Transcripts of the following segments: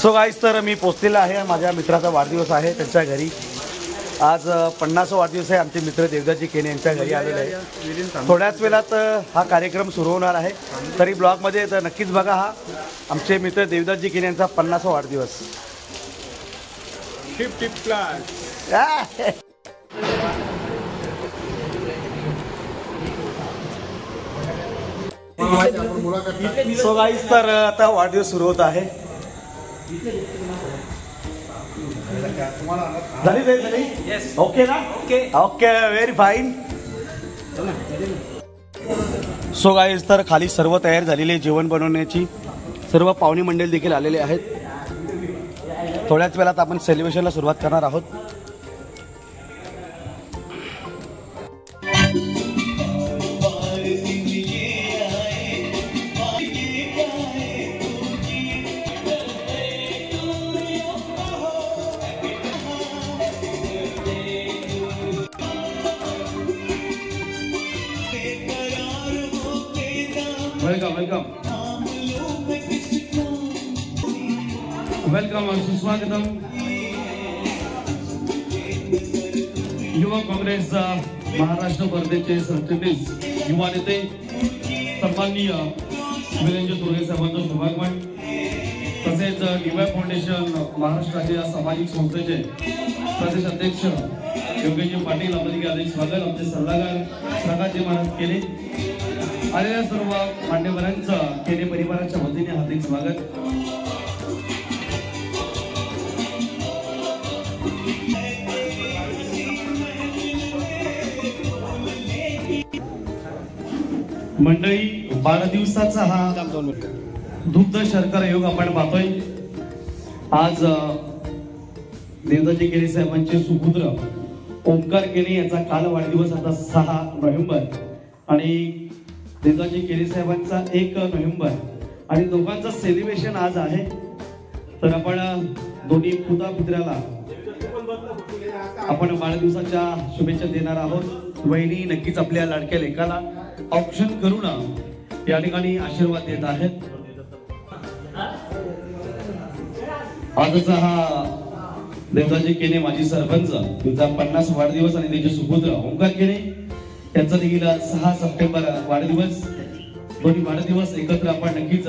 So guys, तर मी पोचलेला आहे. माझ्या मित्राचा वाढदिवस आहे, त्यांच्या घरी आज 50वा वाढदिवस आहे. आमचे मित्र देवदाजी केने यांच्या घरी आलेले आहे. थोड्याच वेळात हा कार्यक्रम सुरू होणार आहे. तरी ब्लॉगमध्ये तर नक्कीच बघा. हा आमचे मित्र देवदाजी केने यांचा 50वा वाढदिवस. सो गाईस, तर आता वाढदिवस सुरू होत आहे. झाली? ओके ना? Okay, very fine. So guys, तर खाली सर्व तयार झालेली आहे जेवण बनवण्याची. सर्व पाहुणे मंडळी देखील आलेले आहेत. थोड्याच वेळात आपण सेलिब्रेशनला सुरुवात करणार आहोत. वेलकम और सुस्वागतम. युवा काँग्रेस महाराष्ट्र प्रदेशचे सरचिटणीस युवा नेते सन्माननीय वीरेंद्र तोरगे साहेबांचं शुभागमन, तसेच डीवाय फाउंडेशन महाराष्ट्राच्या सामाजिक संस्थेचे प्रदेश अध्यक्ष योगेशजी पाटील आपले हार्दिक स्वागत. आमचे सल्लागार प्रकाशजी महाराज केले, आलेल्या सर्व मान्यवरांचं केने परिवाराच्या वतीने हार्दिक स्वागत. मंडळी, वाढदिवसाचा हा दुग्ध शर्करा योग आपण पाहतोय. आज देवदाजी केने साहेबांचे सुपुत्र ओंकार केने याचा काल वाढदिवस आता 6 नोव्हेंबर आणि देवदाजी केने साहेबांचा 1 नोव्हेंबर आणि दोघांचं सेलिब्रेशन आज आहे. तर आपण दोन्ही पुतळ्याला आपण वाढदिवसाच्या शुभेच्छा देणार आहोत. वहिनी नक्कीच आपल्या लाडक्या लेकाला ऑप्शन करून या ठिकाणी आशीर्वाद देत आहेत. आजचा हा देवदाजी केने माजी सरपंच त्यांचा 50 वाढदिवस आणि त्याचे सुपुत्र ओंकार केने यांचा देखील 6 सप्टेंबर वाढदिवस. दोन्ही वाढदिवस एकत्र आपण नक्कीच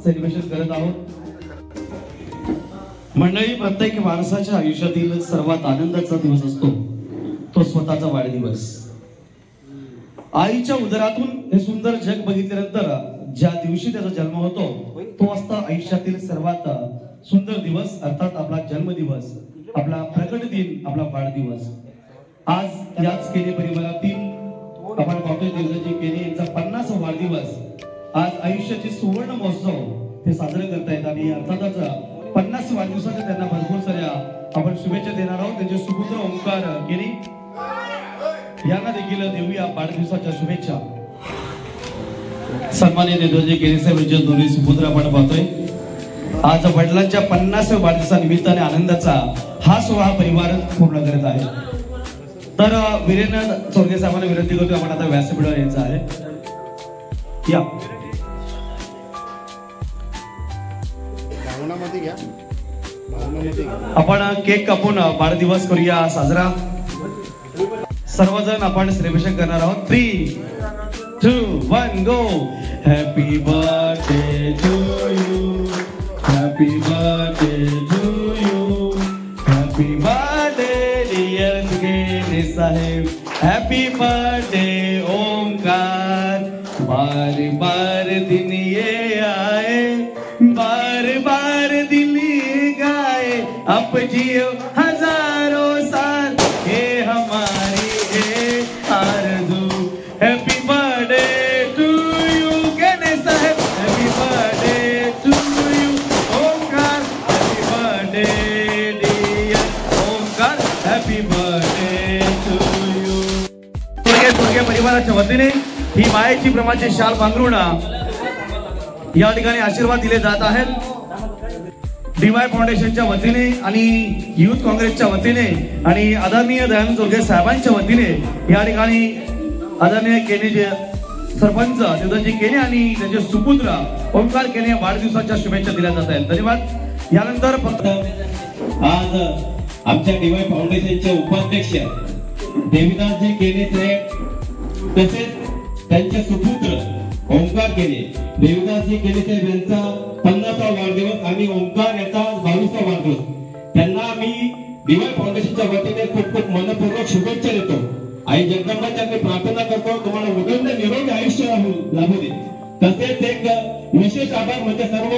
सेलिब्रेशन करत आहोत. मंडळी, प्रत्येक माणसाच्या आयुष्यातील सर्वात आनंदाचा दिवस असतो तो स्वतःचा वाढदिवस. आईच्या उदरातून हे सुंदर जग बघितल्यानंतर ज्या दिवशी त्याचा जन्म होतो तो असतो आयुष्यातील सर्वात सुंदर दिवस, अर्थात आपला जन्मदिवस, आपला प्रकट दिन, आपला वाढदिवस. आज याच केने परिवारातील आपण पाहतोय देवदाजी केने यांचा 50वा वाढदिवस. आज आयुष्याचे सुवर्ण महोत्सव ते साजरे करतायत आणि अर्थातच 50 वाढदिवसाच्या त्यांना भरपूर साऱ्या आपण शुभेच्छा देणार आहोत. त्यांचे सुपुत्र ओंकार केने यांना देखील देऊया वाढदिवसाच्या शुभेच्छा. सन्माननीय देवदाजी केने साहेब यांचे दोन्ही सुपुत्र आपण पाहतोय. आज वडिलांच्या 50व्या वाढदिवसानिमित्ताने आनंदाचा हा सोहळा परिवार पूर्ण करत आहे. तर वीरेंद्र तोरगे साहेबांना विनंती करतो, आपण आता व्यासपीठावर यायचं आहे. या आपण केक कापून वाढदिवस करूया साजरा. सर्वजण आपण सेलिब्रेशन करणार आहोत. 3, 2, 1 go. Happy birthday to you, happy birthday to you, happy birthday dear Kene saheb, happy birthday Omkar. बार बार दिन ये आए, बार बार दिल गाए, अब जियो हजारों साल, ये हमारी है आरज़ू. Happy birthday to you Kene saheb, happy birthday to you Omkar, happy birthday dear Omkar, happy birthday to you. Torge परिवाराच्या वतीने ही मायेची प्रमाणाची शाल पांघरून या ठिकाणी आशीर्वाद दिले जात आहेत. डीवाय फाउंडेशनच्या वतीने आणि युथ काँग्रेसच्या वतीने आणि आदरणीय दयानंद तोरगे साहेबांच्या वतीने या ठिकाणी आदरणीय केने सरपंच देवदाजी केने आणि त्यांचे सुपुत्र ओंकार केने वाढदिवसाच्या शुभेच्छा दिल्या जात आहेत. धन्यवाद. यानंतर फक्त आज आमच्या डीवाय फाउंडेशनचे उपाध्यक्ष देविदासजी केने साहेब तसेच त्यांचे सुपुत्र ओंकार केने, देविदासजी केने साहेब यांचा 50वा वाढदिवस आणि ओंकार याचा 22वा वाढदिवस, त्यांना मी डीवाय फाउंडेशनच्या वतीने खूप खूप मनपूर्वक शुभेच्छा देतो. आई जगदंबाच्या मी प्रार्थना करतो तुम्हाला उदंड निरोगी आयुष्य लाभू दे. तसेच एक विशेष आभार म्हणजे सर्व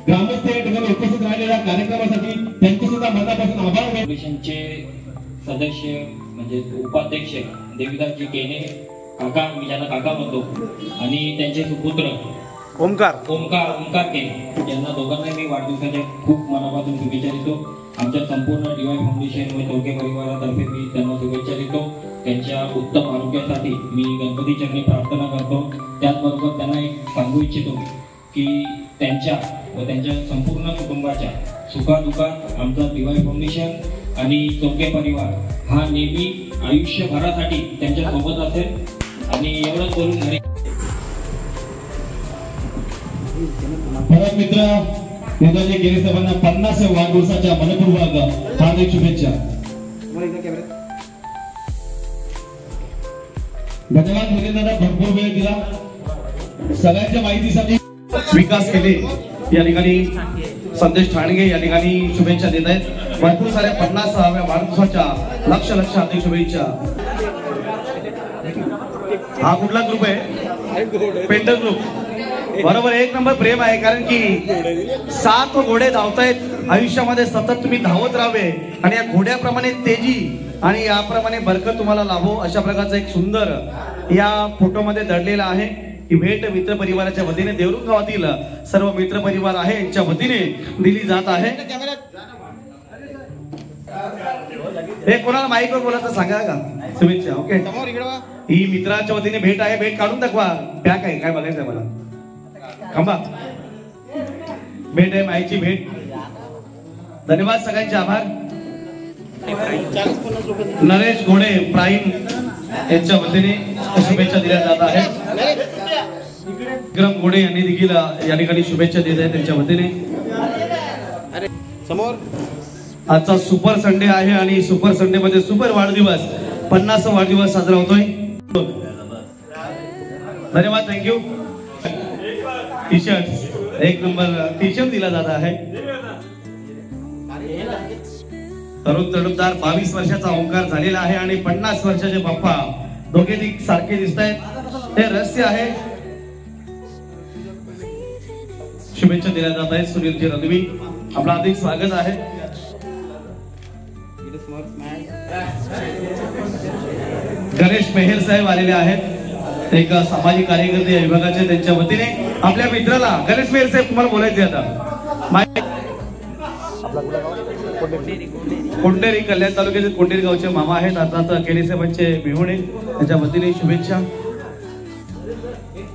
ग्रामस्थ या ठिकाणी उपस्थित राहिलेल्या कार्यक्रमासाठी त्यांचे सुद्धा मनापासून आभार. फाउंडेशनचे सदस्य म्हणजे उपाध्यक्ष देविदासजी केने काका, मी त्यांना काका म्हणतो, आणि त्यांचे सुपुत्र ओंकार केने यांना दोघांना मी वाढदिवसाच्या खूप मनापासून शुभेच्छा देतो. आमच्या संपूर्ण डीवाय फाउंडेशन व चौके परिवारातर्फे मी त्यांना शुभेच्छा देतो. त्यांच्या उत्तम आरोग्यासाठी मी गणपती चरणी प्रार्थना करतो. त्याचबरोबर त्यांना एक सांगू इच्छितो की त्यांच्या व त्यांच्या संपूर्ण कुटुंबाच्या सुखादुखात आमचा डीवाय फाउंडेशन आणि चौके परिवार हा नेहमी आयुष्यभरासाठी त्यांच्या सोबत असेल. आणि एवढंच बोलून घरी परत मित्र देवदासजी केने साहेबांना 50व्या वाढदिवसाच्या मनपूर्वक हार्दिक शुभेच्छा. धन्यवाद मुलींना भरपूर वेळ दिला. सगळ्यांच्या माहितीसाठी विकास केले या ठिकाणी संदेश ठाणगे या ठिकाणी शुभेच्छा देत आहेत. भरपूर साऱ्या 50व्या वाढदिवसाच्या लक्ष हार्दिक शुभेच्छा. हा कुठला ग्रुप आहे? Painter group. बरोबर, एक नंबर प्रेम आहे. कारण की 7 घोडे धावतायत आयुष्यामध्ये, सतत तुम्ही धावत राहावे आणि या घोड्याप्रमाणे तेजी आणि याप्रमाणे बरकत तुम्हाला लाभो, अशा प्रकारचा एक सुंदर या फोटोमध्ये दडलेला आहे. ही भेट मित्र परिवाराच्या वतीने देवरुख गावातील सर्व मित्र परिवार आहे यांच्या वतीने दिली जात आहे. हे कोणाला माईकवर बोलायचं सांगा का? शुभेच्छा. ओके, ही मित्राच्या वतीने भेट आहे. भेट काढून दाखवा. पॅक आहे काय बघायचं मला? थांबा. भेट आहे, माईची भेट. धन्यवाद, सगळ्यांचे आभार. नरेश घोडे प्राईम यांच्या वतीने शुभेच्छा दिल्या जात आहेत. विक्रम घोडे यांनी देखील या ठिकाणी शुभेच्छा देत आहेत त्यांच्या वतीने. समोर आजचा सुपर संडे आहे आणि सुपर संडे मध्ये सुपर वाढदिवस 50वा वाढदिवस साजरा होतोय. धन्यवाद, थँक्यू. टी शर्ट, एक नंबर टी शर्ट दिला जात आहे. तरुण तडफदार 22 वर्षाचा ओंकार झालेला आहे आणि 50 वर्षाचे बाप्पा दोघे सारखे दिसत आहेत. हे रहस्य आहे. शुभेच्छा दिल्या जात आहेत. सुनीलजी रदवी, आपलं हार्दिक स्वागत आहे. गणेश मेहेर साहेब आलेले आहेत, एक सामाजिक कार्यकर्ते या विभागाचे. त्यांच्या वतीने आपल्या मित्राला गणेश मेहेर साहेब तुम्हाला बोलायचे आता. कोंडेरी, कल्याण तालुक्याचे कोंडेरी गावचे मामा आहेत. आता केने साहेबांचे बिहुणे, त्यांच्या वतीने शुभेच्छा.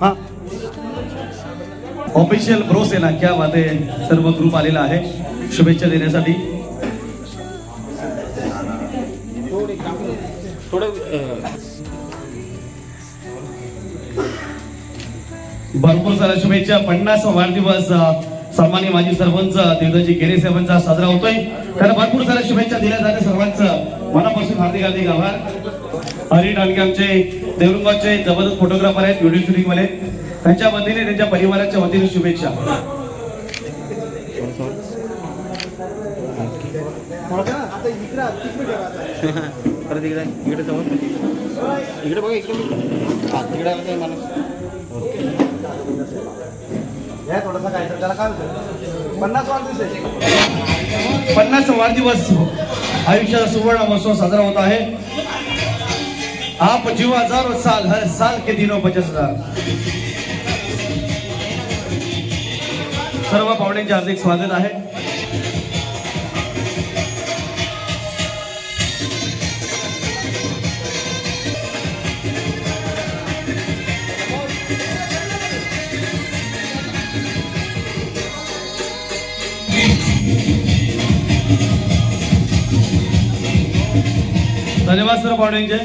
हा, ऑफिशियल ब्रोस आहे ना, क्या बात आहे. सर्व ग्रुप आलेला आहे शुभेच्छा देण्यासाठी. भरपूर साऱ्या शुभेच्छा. 50वा वाढदिवस सन्माननीय माजी सरपंच देवदासजी केने साहेबांचा साजरा होतोय. त्यांना भरपूर साऱ्या शुभेच्छा दिल्या जाते. सर्वांचं मनापासून हार्दिक आभार. हरी ठाणगे आमचे देवरुंगाचे जबरदस्त फोटोग्राफर आहेत, व्हिडिओ शूटिंग वाले. त्यांच्या वतीने, त्यांच्या परिवाराच्या वतीने शुभेच्छा. इकडे बघा, इकडे माणूस थोडासा काय त्याला काय 50 वाढदिवस आहे. 50 वाढदिवस आयुष्याचा सुवर्ण महोत्सव साजरा होत आहे. आप जीव हजारों साल, हर साल के दिनों 50,000. सर्व पाहुण्यांचे हार्दिक स्वागत आहे. धन्यवाद सर्व पाहुण्यांचे.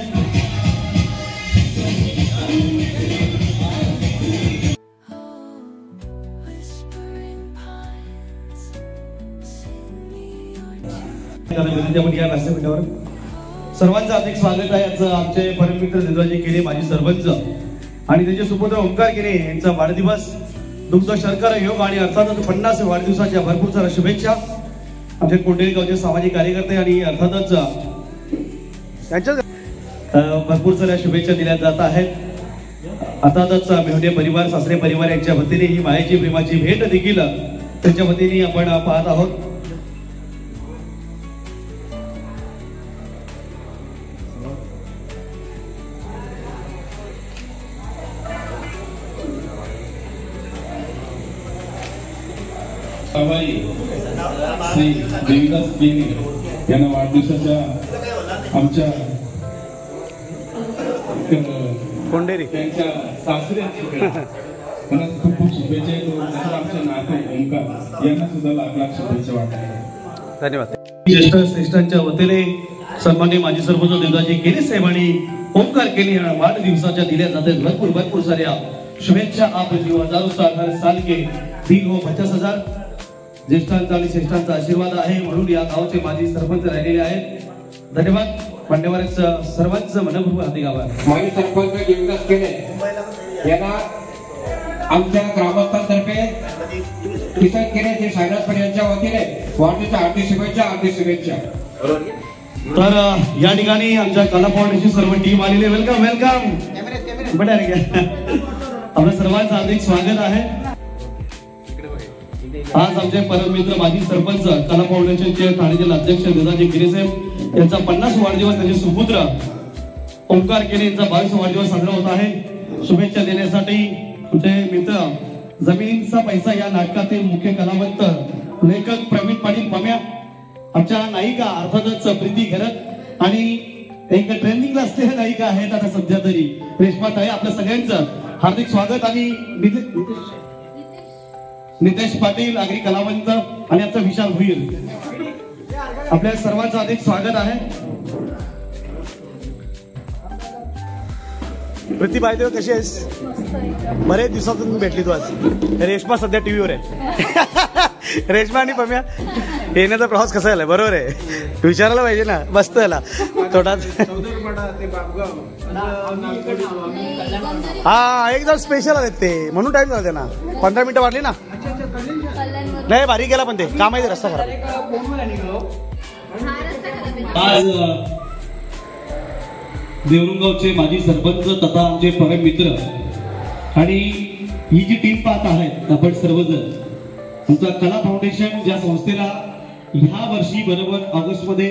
Whispering pines आपण या व्यासपीठावर सर्वांचं हार्दिक स्वागत आहे. याचं आमचे परममित्र देवदाजी केने माजी सरपंच आणि त्यांचे सुपुत्र ओंकार केने यांचा वाढदिवस तुमचा शर्करा योग आणि अर्थातच 50 वाढदिवसाच्या भरपूर साऱ्या शुभेच्छा आमचे कोंडेरी गावचे सामाजिक कार्यकर्ते आणि अर्थातच भरपूर साऱ्या शुभेच्छा दिल्या जात आहेत. अर्थातच मेहुणे परिवार सासरे परिवार यांच्या वतीने ही मायेची प्रेमाची भेट देखील त्यांच्या वतीने आपण पाहत आहोत. श्री देवीदास केने यांना वाढदिवसाच्या आमच्या कोंडेरी त्यांच्या सासऱ्यांची मला खूप खूप शुभेच्छा येतो. आमच्या नाते ओंकार यांना सुद्धा लाख लाख शुभेच्छा वाटतात. धन्यवाद. ज्येष्ठ श्रेष्ठांच्या वतीने सन्माननीय माजी सरपंच देवदाजी केने साहेब आणि ओंकार केने यांना वाढदिवसाच्या दिल्या जातात भरपूर साऱ्या शुभेच्छा. आप जीवन हजारो साल के दिन हो 50,000. ज्येष्ठांचा आणि श्रेष्ठांचा आशीर्वाद आहे म्हणून या गावचे माजी सरपंच राहिलेले आहेत. धन्यवाद. मान्यवरांचं सर्वांचं मनपूर्वक हार्दिक आभार. माजी सरपंच देवीदास केने यांना आमच्या ग्रामस्थांतर्फे किसन केने जे सायनास यांच्या वतीने वाढदिवसाच्या हार्दिक शुभेच्छा. तर या ठिकाणी आमच्या कला फाउंडेशन सर्व टीम आलेली. वेलकम बड्या आपल्या सर्वांचं हार्दिक स्वागत आहे. आज आमचे परममित्र माजी सरपंच कला फाउंडेशनचे ठाणे जिल्हा अध्यक्ष देवदाजी केने साहेब यांचा 50 वाढदिवस त्यांचे सुपुत्र ओंकार केने यांचा 22 वाढदिवस साजरा होत आहे. शुभेच्छा देण्यासाठी तुमचे मित्र जमिनींचा पैसा या नाटकातील मुख्य कलावंत लेखक प्रवीण पाटील पम्या, आमच्या नायिका अर्थातच प्रीती घरत आणि एक ट्रेनिंगला असलेल्या नायिका आहेत आता सध्या तरी रेश्मा ताई. आपल्या सगळ्यांचं हार्दिक स्वागत. आणि नितेश पाटील आगरी कलावंत आणि आमचा विशाल भुईर आपल्या सर्वांचं अधिक स्वागत आहे. प्रतिभा कशी आहेस? बरेच दिवसातून भेटली तू आज. रेश्मा सध्या टीव्हीवर आहे. रेश्मा आणि पम्या येण्याचा प्रवास कसा झालाय? बरोबर आहे, विचारायला पाहिजे ना. मस्त झाला थोडा. हा एकदम स्पेशल आहेत ते म्हणून टाइम झाला त्यांना. 15 मिनिटं वाढली ना. नाही भारी गेला पण ते काम आहे रस्ता खराब. आज देवरुंगावचे माजी सरपंच तथा आमचे परम मित्र आणि ही जी टीम पाहत आहेत आपण सर्वजण, आमचा कला फाउंडेशन ज्या संस्थेला ह्या वर्षी बरोबर ऑगस्ट मध्ये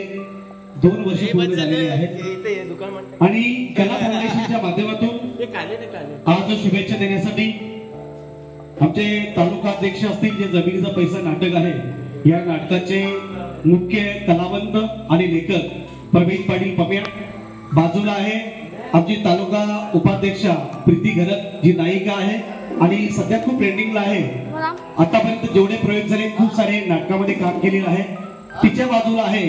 2 वर्ष पूर्ण झालेली आहेत आणि कला फाउंडेशनच्या माध्यमातून आज शुभेच्छा देण्यासाठी आमचे तालुका अध्यक्ष असतील जे जमिनीचा पैसा नाटक आहे या नाटकाचे मुख्य कलावंत आणि लेखक प्रवीण पाटील पम्या, बाजूला आहे आमची तालुका उपाध्यक्षा प्रीती घरत जी नायिका आहे आणि सध्या खूप ट्रेंडिंगला आहे. आतापर्यंत जेवढे प्रयोग झाले खूप सारे नाटकामध्ये काम केलेलं आहे. तिच्या बाजूला आहे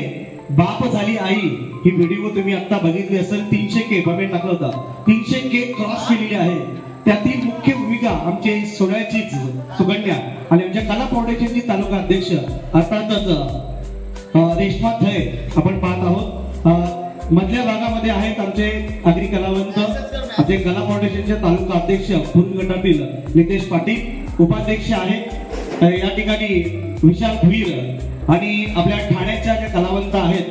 बाप झाली आई. ही व्हिडिओ तुम्ही आता बघितली असेल. 300K पेमेंट टाकलं होता. 300K क्रॉस केलेली आहे. त्यातील मुख्य भूमिका आमचे सोहळ्याचीच सुगंध्या आणि आमच्या कला फाउंडेशनची तालुका अध्यक्ष अर्थातच रेश्मा थय आपण पाहत आहोत. मधल्या भागामध्ये आहेत आमचे आगरी कलावंत, आमचे कला फाउंडेशनचे तालुका अध्यक्ष पूर्ण गटातील नितेश पाटील, उपाध्यक्ष आहेत या ठिकाणी विशाल भुईर आणि आपल्या ठाण्याच्या ज्या कलावंत आहेत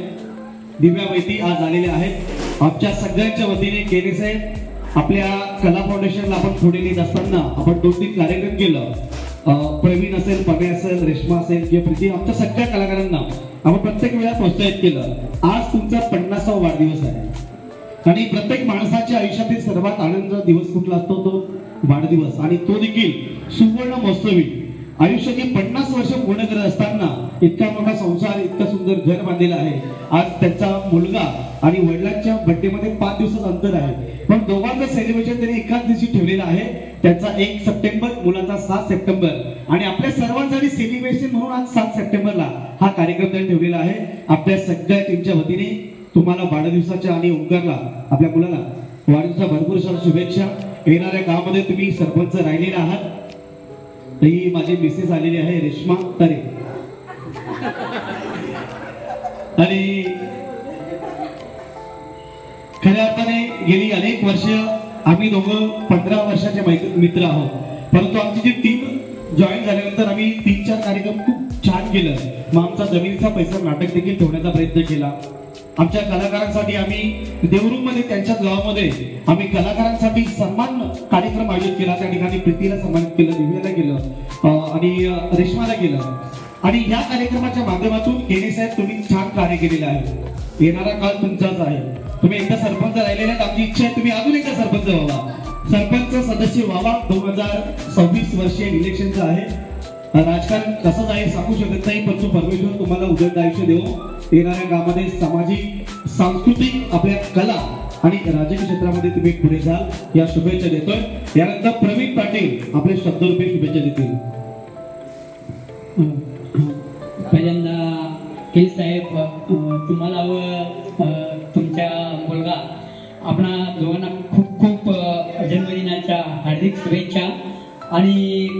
दिव्या वैती आज आलेल्या आहेत. आमच्या सगळ्यांच्या वतीने केने साहेब आपल्या कला फाउंडेशनला आपण पुढे नेत असताना आपण 2-3 कार्यक्रम केलं. प्रवीण असेल, पम्या असेल, रेश्मा असेल किंवा प्रीती, आमच्या सगळ्या कलाकारांना आपण प्रत्येक वेळा प्रोत्साहित केलं. आज तुमचा 50वा वाढदिवस आहे आणि प्रत्येक माणसाच्या आयुष्यातील सर्वात आनंद दिवस कुठला असतो? तो वाढदिवस. आणि तो देखील सुवर्ण महोत्सवी. आयुष्याची 50 वर्ष पूर्ण करत असताना इतका मोठा संसार, इतका सुंदर घर बांधलेला आहे. आज त्यांचा मुलगा आणि वडिलांच्या बर्थडे मध्ये 5 दिवसाचं अंतर आहे पण दोघांचं सेलिब्रेशन त्यांनी एकाच दिवशी ठेवलेलं आहे. त्यांचा 1 सप्टेंबर, मुलाचा 7 सप्टेंबर आणि आपल्या सर्वांसाठी सेलिब्रेशन म्हणून आज 7 सप्टेंबरला हा कार्यक्रम त्यांनी ठेवलेला आहे. आपल्या सगळ्या टीमच्या वतीने तुम्हाला वाढदिवसाच्या आणि ओंकारला आपल्या मुलाला वाढदिवसाच्या भरपूर साऱ्या शुभेच्छा. येणाऱ्या काळामध्ये तुम्ही सरपंच राहिलेले आहात. ही माझी मिसेस आलेली आहे रेश्मा तरे. आणि खऱ्या अर्थाने गेली अनेक वर्ष आम्ही दोघं 15 वर्षाचे मित्र आहोत, परंतु आमची जी टीम जॉईन झाल्यानंतर आम्ही 3-4 कार्यक्रम खूप छान केलं. मग आमचा जमिनीचा पैसा नाटक देखील ठेवण्याचा प्रयत्न केला. आमच्या कलाकारांसाठी आम्ही देवरूमध्ये त्यांच्याच गावामध्ये आम्ही कलाकारांसाठी सन्मान कार्यक्रम आयोजित केला. त्या ठिकाणी प्रीतीला सन्मानित केलं, दिव्याला केलं आणि रेश्माला केलं. आणि या कार्यक्रमाच्या माध्यमातून केने साहेब तुम्ही छान कार्य केलेलं आहे. येणारा काळ तुमचाच आहे. तुम्ही एकदा सरपंच राहिलेले आहेत. आमची इच्छा आहे तुम्ही अजून एकदा सरपंच व्हावा, सरपंच सदस्य व्हावा. 2026 वर्षीय इलेक्शनचं आहे. राजकारण कसंच आहे सांगू शकत नाही, परंतु परमेश्वर तुम्हाला उदंड आयुष्य देवो. येणाऱ्या काळामध्ये सामाजिक सांस्कृतिक आपल्या कला आणि राजकीय क्षेत्रामध्ये तुम्ही पुढे जाल या शुभेच्छा देतोय. यानंतर प्रवीण पाटील आपले शब्दरूपी शुभेच्छा देतील. पहिल्यांदा के साहेब तुम्हाला व तुमच्या मुलगा आपणा दोघांना खूप खूप जन्मदिनाच्या हार्दिक शुभेच्छा. आणि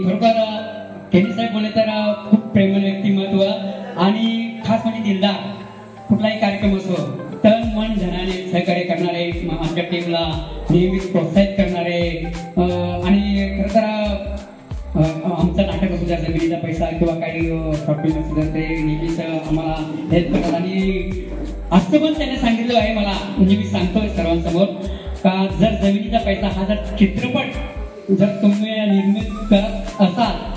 खरोखर केने साहेब बोलले तर खूप प्रेमळ व्यक्तिमत्व आणि खास म्हणजे दिलदार. कुठलाही कार्यक्रम असो तन मन धनाने सहकार्य करणारे, आमच्या टीमला नेहमीच प्रोत्साहित करणारे आणि खरं तर आमचं नाटक असू द्या, जमिनीचा पैसा किंवा काही शॉर्ट फिल्म असू द्या, ते नेहमीच आम्हाला हेल्प करतात. आणि असं पण त्याने सांगितलं आहे मला, म्हणजे मी सांगतोय सर्वांसमोर का जर जमिनीचा पैसा हा जर चित्रपट जर तुम्ही निर्मित करत असाल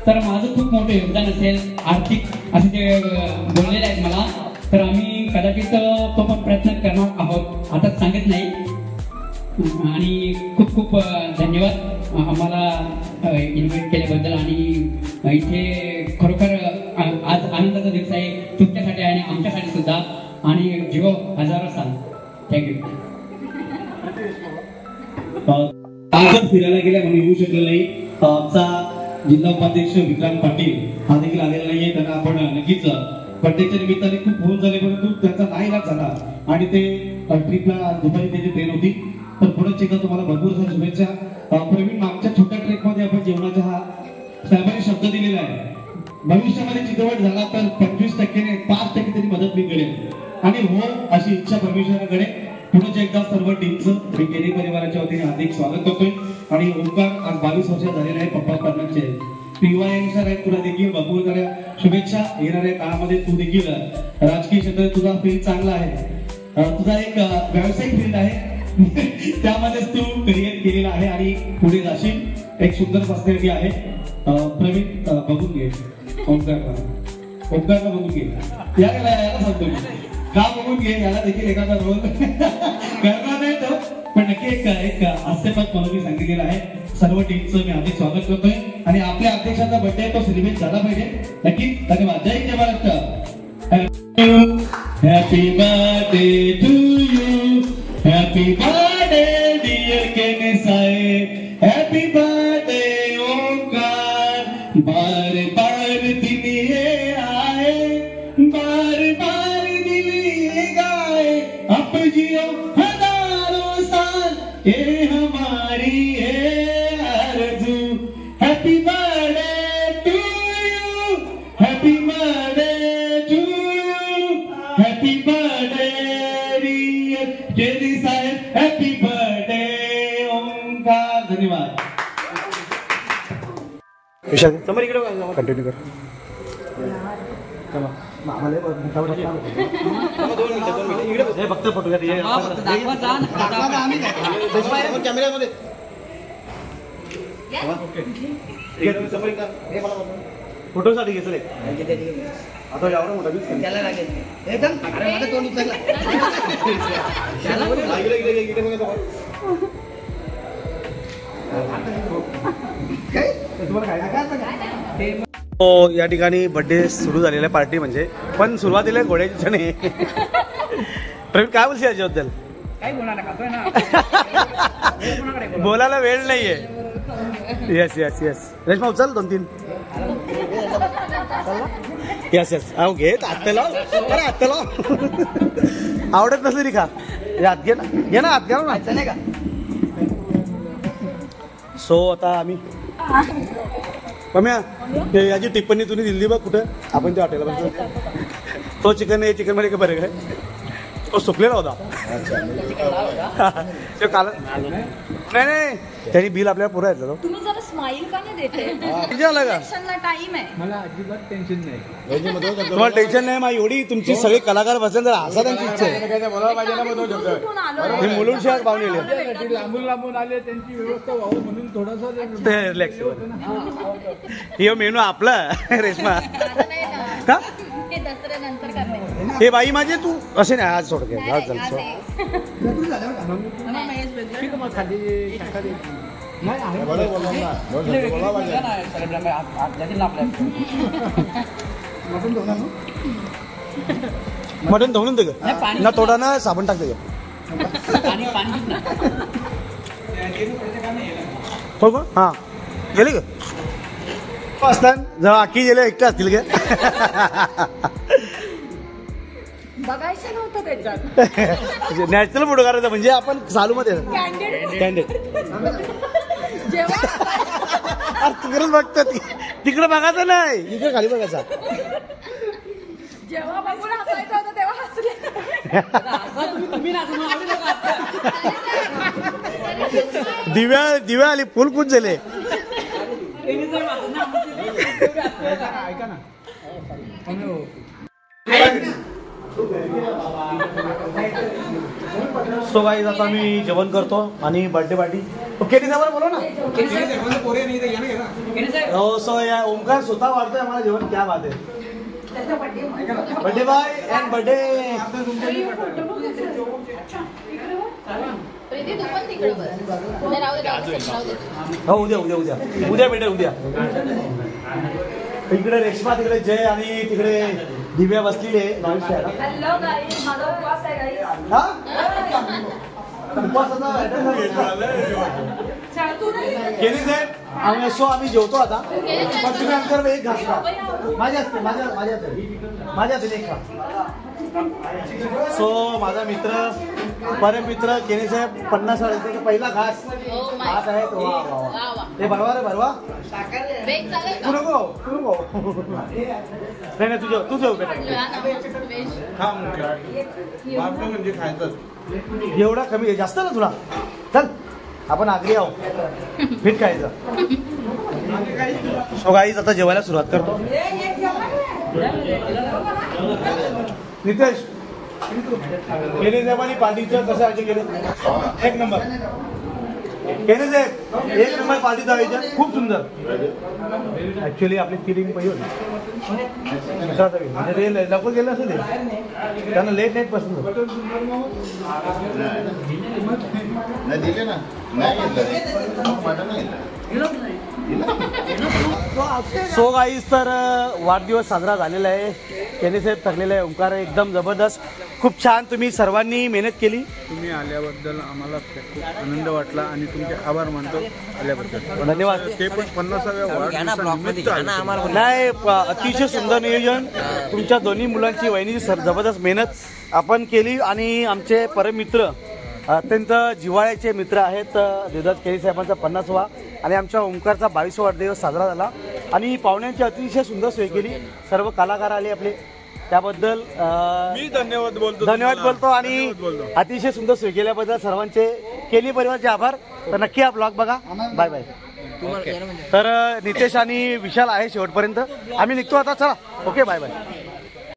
तर माझं खूप मोठं योगदान असेल आर्थिक, असे ते बोललेले आहेत मला. तर आम्ही कदाचित तो पण प्रयत्न करणार आहोत, आता सांगत नाही. आणि खूप खूप धन्यवाद आम्हाला इन्व्हाइट केल्याबद्दल. आणि इथे खरोखर आज आनंदाचा दिवस आहे तुमच्यासाठी आणि आमच्यासाठी सुद्धा. आणि जीव हजारो साल. थँक्यू. आज फिरायला गेल्या म्हणून येऊ शकले नाही. आमचा जिल्हा उपाध्यक्ष विक्रांत पाटील हा देखील आलेला नाहीये. त्यांना आपण नक्कीच बर्थडेच्या निमित्ताने खूप फोन झाले, परंतु त्यांचा नाईलाज झाला आणि ते ट्रिपला दुपारी त्याची ट्रेन होती. तर पुढे एकदा तुम्हाला भरपूर साऱ्या शुभेच्छा. प्रवीण, मागच्या छोट्या ट्रेकमध्ये आपण जेवणाचा हा साहेबांनी शब्द दिलेला आहे. भविष्यामध्ये चित्रपट झाला तर 25% 5% तरी मदत मी करेन. आणि हो अशी इच्छा परमेश्वराकडे. पुढे एकदा सर्व टीमचं मी केने परिवाराच्या वतीने हार्दिक स्वागत करतोय. आणि ओंकार आज 22 वर्ष झालेले आहे, पप्पा कर्नाटचे PYनुसार आहे. तुला देखील भरपूर साऱ्या शुभेच्छा. येणाऱ्या काळामध्ये तू देखील राजकीय क्षेत्रात तुझा फील्ड चांगला आहे, तुझा एक व्यावसायिक फील्ड आहे त्यामध्येच तू करिअर केलेलं आहे आणि पुढे जाशील. एक सुंदर पर्सनॅलिटी आहे. प्रवीण बघून घे ओंकारला बघून घे. याला सांगतो मी का बघून घे, याला देखील एखादा रोल करणार नाही तो, पण नक्की एक हास्यपद म्हणून मी सांगितलेलं आहे. सर्व टीमचं मी हार्दिक स्वागत करतोय. आणि आपल्या अध्यक्षाचा बर्थडे तो सेलिब्रेट झाला पाहिजे नक्की. धन्यवाद. जय जय Maharashtra. Happy birthday to you, happy birthday dear Kene saheb, happy birthday Omkar. बार बार दिन ये आए, बार बार दिल ये गाए, अब जियो हजारों साल ये हमारी है आरज़ू. Happy birthday to you, happy birthday to you, happy birthday dear Kene saheb, happy birthday Omkar. धन्यवाद. समोर इकडे कंटिन्यू कर. इकडे फक्त फोटो कॅमेऱ्यामध्ये फोटोसाठी घेतले आता एवढा मोठा एकदम तोंड उचलला. या ठिकाणी बर्थडे सुरू झालेला आहे पार्टी म्हणजे, पण सुरुवातीला घोड्याची चणे. प्रवीण काय बोलशील याच्याबद्दल? बोलायला वेळ नाहीये. Yes yes yes. रेश्मा उचल 2-3. Yes yes. अहो घे हात लाव, अरे हात लाव. आवडत नसली खा, हात घे ना, घे ना हात, घ्या ना नाही का. सो आता आम्ही पम्या ते याची टिप्पणी तुम्ही दिली बघ कुठं आपण त्या हॉटेलला बसलो तो चिकन नाही चिकन मध्ये काय फरक आहे तो सुकलेला होता ते काल नाही त्यांनी बिल आपल्याला पुरा येतलं तुम्ही जरा स्माइल का नाही देते टाइम आहे मला अजिबात टेन्शन नाही तुम्हाला टेन्शन नाही माझी एवढी तुमची सगळे कलाकार बसले तर असा त्यांची इच्छा आहे हे मुलुंड शहर पाहुणे लांबून लांबून आले त्यांची व्यवस्था व्हावं म्हणून थोडासा रिलॅक्स हे मेनू आपला रेश्मा का दसऱ्यानंतर करणे हे बाई माझे तू असे नाही आज सोड घ्या आज चल मटन धुवून दे ना थोडा ना साबण टाक दे हो का हा गेले का असतात जेव्हा आखी गेले एकटे असतील का बघायचं नव्हतं त्याच्यात नॅचरल फोटो काढायचा म्हणजे आपण चालू मध्ये कॅन्डेड तिकडेच बघतात तिकडे बघायचं नाही इकडे खाली बघायचा जेव्हा बघून हसायचं होतं तेव्हा हसले दिव्या आली फुल कुच झाले ऐका ना सो गाईज आता मी जेवण करतो आणि बर्थडे पार्टी ओके बोला ना हो सो या ओमकार स्वतः वाढतोय आम्हाला जेवण क्या बात आहे बर्थडे बॉय अँड बर्थडे हो उद्या उद्या उद्या उद्या भेटेल उद्या इकडे रेश्मा तिकडे जय आणि तिकडे दिव्या बसलेली आहे नॉनव्हेज खायला हॅलो गाईज माझा उपवास आहे गाईज केली साहेब सो आम्ही जेवतो आता पण तुम्ही आमच्यावर एक घास खा माझ्या असते माझ्या हाती एक खा सो माझा मित्र परम मित्र केनी साहेब 50 वर्षाचा पहिला घास हात आहे तो ते भरवा रे भरवा तू नको नाही तू जेव बेटा खा म्हणजे खायचं एवढा कमी आहे जास्त ना तुला चल आपण आगरी आहो फिट खायचं सो गाईज आता जेवायला सुरुवात करतो नितेश केने साहेबांनी पार्टीचं कसं आयोजन केलं एक नंबर केने साहेब एक नंबर पार्टीचं आयोजन खूप सुंदर ऍक्च्युली आपली फिलिंग पाहिजे होती म्हणजे ते लवकर गेलं असेल ते त्यांना लेट नाईट पसंत दिले ना सो गाईज तर वाढदिवस साजरा झालेला आहे केने साहेब थकलेला आहे ओंकार एकदम जबरदस्त खूप छान तुम्ही सर्वांनी मेहनत केली तुम्ही आल्याबद्दल आम्हाला खूप आनंद वाटला आणि तुमचे आभार मानतो आल्याबद्दल धन्यवाद ते पण 50व्या वाढदिवसानिमित्त नाही अतिशय सुंदर नियोजन तुमच्या दोन्ही मुलांची वहिनीची जबरदस्त मेहनत आपण केली आणि आमचे परम मित्र अत्यंत जिव्हाळ्याचे मित्र आहेत देवदास केनी साहेबांचा 50वा आणि आमच्या ओंकारचा 22वा वाढदिवस साजरा झाला आणि पाहुण्यांची अतिशय सुंदर सोय केली सर्व कलाकार आले आपले त्याबद्दल मी धन्यवाद बोलतो आणि अतिशय सुंदर सोय केल्याबद्दल सर्वांचे केनी परिवारचे आभार तर नक्की हा ब्लॉग बघा बाय बाय तर नितेश आणि विशाल आहे शेवटपर्यंत आम्ही निघतो आता चला ओके बाय बाय